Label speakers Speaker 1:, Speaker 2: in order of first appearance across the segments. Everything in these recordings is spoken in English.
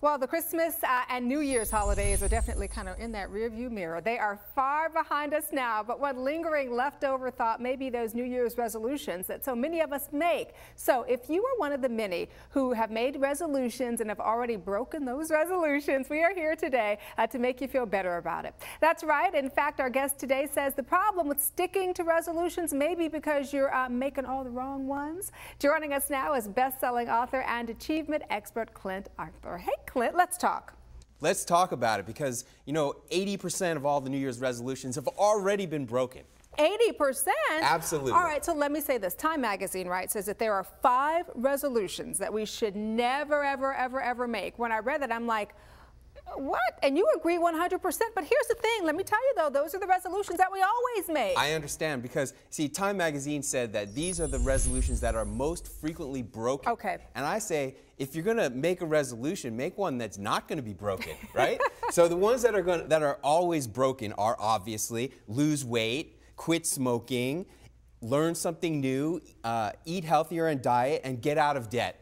Speaker 1: Well, the Christmas and New Year's holidays are definitely kind of in that rearview mirror. They are far behind us now, but one lingering leftover thought may be those New Year's resolutions that so many of us make. So if you are one of the many who have made resolutions and have already broken those resolutions, we are here today to make you feel better about it. That's right. In fact, our guest today says the problem with sticking to resolutions may be because you're making all the wrong ones. Joining us now is best-selling author and achievement expert Clint Arthur. Hey, Clint, let's talk.
Speaker 2: Let's talk about it because, you know, 80% of all the New Year's resolutions have already been broken.
Speaker 1: 80%?
Speaker 2: Absolutely.
Speaker 1: All right, so let me say this. Time magazine, right, says that there are 5 resolutions that we should never, ever, ever, ever make. When I read that, I'm like, what? And you agree 100%, but here's the thing. Let me tell you, though, those are the resolutions that we always make.
Speaker 2: I understand because, see, Time magazine said that these are the resolutions that are most frequently broken.
Speaker 1: Okay.
Speaker 2: And I say, if you're going to make a resolution, make one that's not going to be broken, right? So the ones that are always broken are obviously lose weight, quit smoking, learn something new, eat healthier and diet, and get out of debt.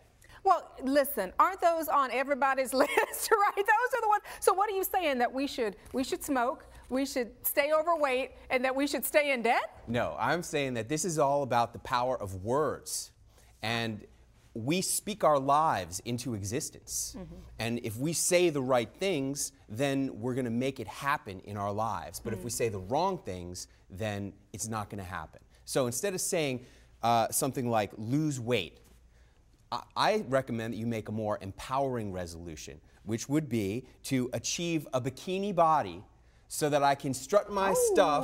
Speaker 1: Well, listen, aren't those on everybody's list, right? Those are the ones. So what are you saying, that we should smoke, we should stay overweight, and that we should stay in debt?
Speaker 2: No, I'm saying that this is all about the power of words. And we speak our lives into existence. And if we say the right things, then we're going to make it happen in our lives. But if we say the wrong things, then it's not going to happen. So instead of saying something like lose weight, I recommend that you make a more empowering resolution, which would be to achieve a bikini body so that I can strut my stuff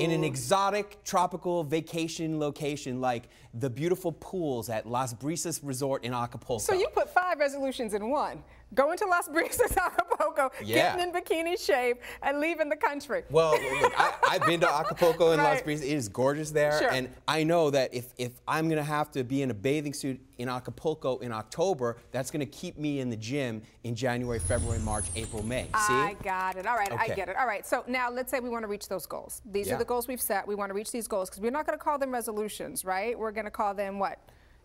Speaker 2: in an exotic tropical vacation location like the beautiful pools at Las Brisas Resort in Acapulco.
Speaker 1: So you put 5 resolutions in one. Going to Las Brisas, Acapulco, getting in bikini shape, and leaving the country.
Speaker 2: Well, look, I've been to Acapulco and Las Brisas. It is gorgeous there.
Speaker 1: Sure.
Speaker 2: And I know that if I'm going to have to be in a bathing suit in Acapulco in October, that's going to keep me in the gym in January, February, March, April, May. See?
Speaker 1: I got it. All right,
Speaker 2: Okay.
Speaker 1: I get it. All right, so now let's say we want to reach those goals. These are the goals we've set. We want to reach these goals because we're not going to call them resolutions, right? We're going to call them what?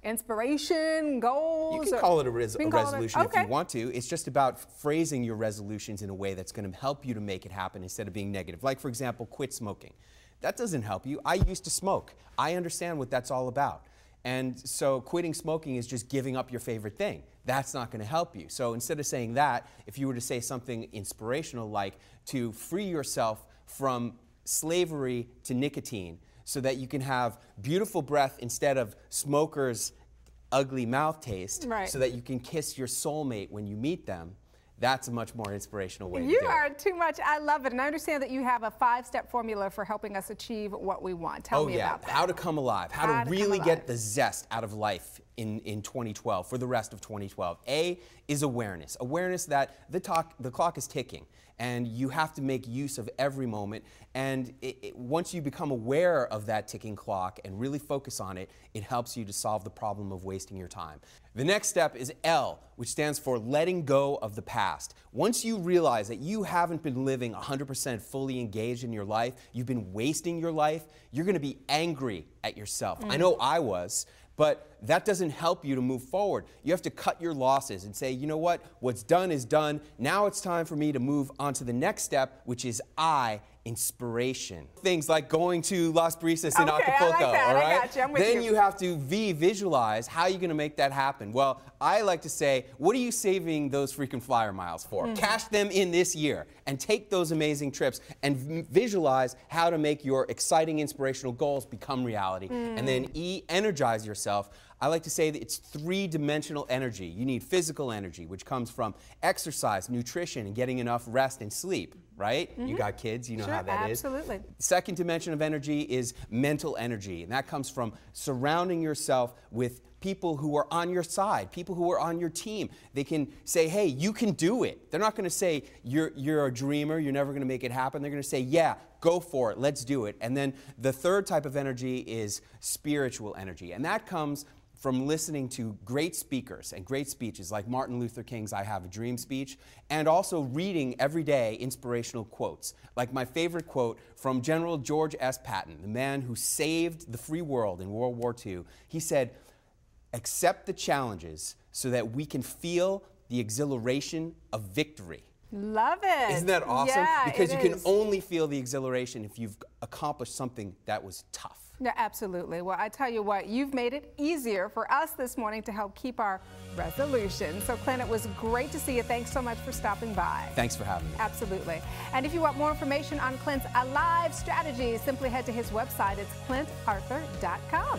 Speaker 1: Inspiration, goals?
Speaker 2: You can call it a resolution if
Speaker 1: okay.
Speaker 2: you want to. It's just about phrasing your resolutions in a way that's going to help you to make it happen instead of being negative. Like, for example, quit smoking. That doesn't help you. I used to smoke. I understand what that's all about. And so quitting smoking is just giving up your favorite thing. That's not going to help you. So instead of saying that, if you were to say something inspirational like to free yourself from slavery to nicotine so that you can have beautiful breath instead of smokers' ugly mouth taste, so that you can kiss your soulmate when you meet them, that's a much more inspirational way to do it.
Speaker 1: You are too much. I love it. And I understand that you have a 5-step formula for helping us achieve what we want. Tell me about that.
Speaker 2: How to come alive. How to really get the zest out of life in 2012, for the rest of 2012. A is awareness. Awareness that the clock is ticking. And you have to make use of every moment. And once you become aware of that ticking clock and really focus on it, it helps you to solve the problem of wasting your time. The next step is L, which stands for letting go of the past. Once you realize that you haven't been living 100% fully engaged in your life, you've been wasting your life, you're going to be angry at yourself. I know I was. But that doesn't help you to move forward. You have to cut your losses and say, you know what? What's done is done. Now it's time for me to move on to the next step, which is inspiration. Things like going to Las Brisas in Acapulco, all right?
Speaker 1: I got you. I'm with
Speaker 2: Then you have to visualize how you're going to make that happen. Well, I like to say, what are you saving those freaking flyer miles for? Cash them in this year and take those amazing trips and visualize how to make your exciting, inspirational goals become reality. And then E, energize yourself. I like to say that it's 3-dimensional energy. You need physical energy, which comes from exercise, nutrition, and getting enough rest and sleep, right? You got kids, you know how that is.
Speaker 1: Absolutely.
Speaker 2: Second dimension of energy is mental energy, and that comes from surrounding yourself with people who are on your side, people who are on your team. They can say, hey, you can do it. They're not going to say, you're a dreamer, you're never going to make it happen. They're going to say, yeah, go for it, let's do it. And then the third type of energy is spiritual energy, and that comes from listening to great speakers and great speeches like Martin Luther King's I Have a Dream speech, and also reading every day inspirational quotes. Like my favorite quote from General George S. Patton, the man who saved the free world in World War II. He said, accept the challenges so that we can feel the exhilaration of victory.
Speaker 1: Love it.
Speaker 2: Isn't that awesome?
Speaker 1: Yeah,
Speaker 2: because you can only feel the exhilaration if you've accomplished something that was tough.
Speaker 1: Yeah, absolutely. Well, I tell you what, you've made it easier for us this morning to help keep our resolutions. So, Clint, it was great to see you. Thanks so much for stopping by.
Speaker 2: Thanks for having me.
Speaker 1: Absolutely. And if you want more information on Clint's Alive strategies, simply head to his website. It's ClintArthur.com.